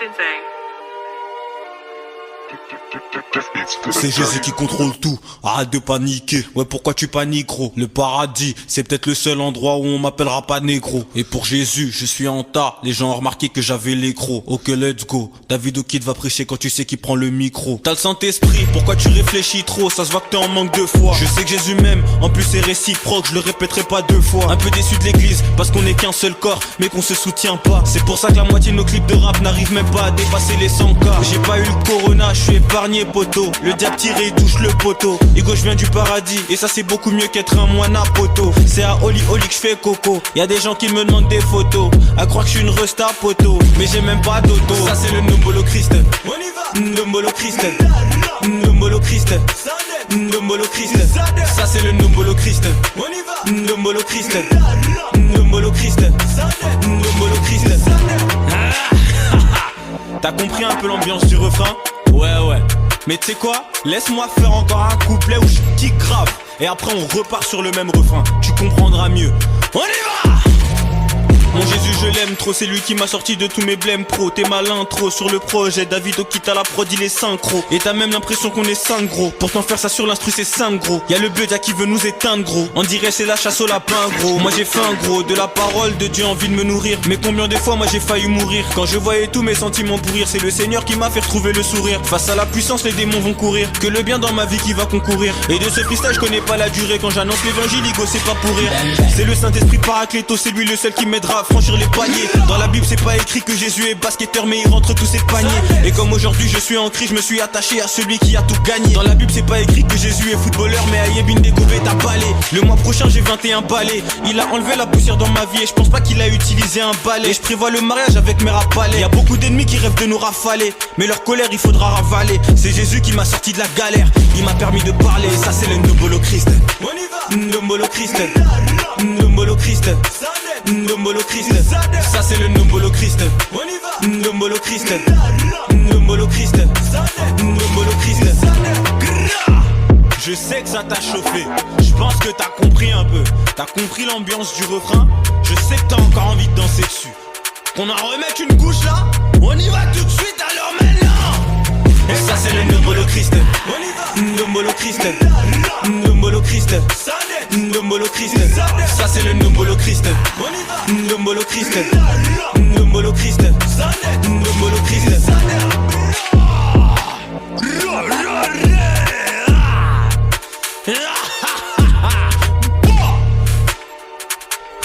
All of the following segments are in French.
Licensing. C'est Jésus qui contrôle tout, arrête de paniquer. Ouais, pourquoi tu paniques, gros? Le paradis, c'est peut-être le seul endroit où on m'appellera pas négro. Et pour Jésus, je suis en tas, les gens ont remarqué que j'avais l'écro. Ok, let's go, David Okid va prêcher quand tu sais qu'il prend le micro. T'as le Saint-Esprit, pourquoi tu réfléchis trop? Ça se voit que t'es en manque de foi. Je sais que Jésus m'aime, en plus c'est réciproque, je le répéterai pas deux fois. Un peu déçu de l'église, parce qu'on est qu'un seul corps, mais qu'on se soutient pas. C'est pour ça que la moitié de nos clips de rap n'arrivent même pas à dépasser les 100K. J'ai pas eu le corona, je suis épargné poteau. Le diable tire et touche le poteau. Ego, je viens du paradis et ça c'est beaucoup mieux qu'être un moine à poteau. C'est à Oli Oli que je fais coco. Y'a des gens qui me demandent des photos, à croire que je suis une resta poteau. Mais j'ai même pas d'auto. Ça c'est le Nombolo Christ. On y va. Nombolo Christ. Nombolo Christ. Nombolo Christ. Ça c'est le Nombolo Christ. On y va. Nombolo Christ. Nombolo Christ. Nombolo Christ. T'as compris un peu l'ambiance du refrain? Ouais. Mais tu sais quoi? Laisse-moi faire encore un couplet où je kick grave. Et après on repart sur le même refrain. Tu comprendras mieux. On y va! Mon Jésus je l'aime trop, c'est lui qui m'a sorti de tous mes blèmes pro. T'es malin trop sur le projet, David Okid à la prod il est synchro. Et t'as même l'impression qu'on est 5 gros. Pourtant faire ça sur l'instru c'est simple gros. Y'a le Budia qui veut nous éteindre gros. On dirait c'est la chasse au lapin gros. Moi j'ai faim gros, de la parole de Dieu envie de me nourrir. Mais combien de fois moi j'ai failli mourir quand je voyais tous mes sentiments pourrir. C'est le Seigneur qui m'a fait retrouver le sourire. Face à la puissance les démons vont courir. Que le bien dans ma vie qui va concourir. Et de ce freestyle je connais pas la durée. Quand j'annonce l'évangile Igo c'est pas pour rire. C'est le Saint-Esprit Paracléto, c'est lui le seul qui m'aidera à franchir les paliers. Dans la Bible c'est pas écrit que Jésus est basketteur, mais il rentre tous ses paniers. Et comme aujourd'hui je suis en crise, je me suis attaché à celui qui a tout gagné. Dans la Bible c'est pas écrit que Jésus est footballeur, mais Ayebin Degobé t'a balé. Le mois prochain j'ai 21 balais. Il a enlevé la poussière dans ma vie et je pense pas qu'il a utilisé un balai. Et je prévois le mariage avec mes rapalais. Y'a beaucoup d'ennemis qui rêvent de nous rafaler, mais leur colère il faudra ravaler. C'est Jésus qui m'a sorti de la galère, il m'a permis de parler. Ça c'est le Nombolo Christ. On y va. Nombolo Christ. Nombolo Christ. Nombolo Christ. Ça c'est le Nombolo Christ. On y va. Nombolo Christ. Nombolo Christ. Nombolo Christ. Je sais que ça t'a chauffé, je pense que t'as compris un peu. T'as compris l'ambiance du refrain, je sais que t'as encore envie de danser dessus. Qu'on en remette une couche là? On y va tout de suite alors maintenant. Et ça c'est le Nombolo Christ. On y va. Nombolo Christ. Nombolo Christ. Nombolo Christ. Ça c'est le Nombolo Christ. On y va. Nombolo Christ. Nombolo Christ. Nombolo Christ.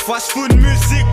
Fast food music.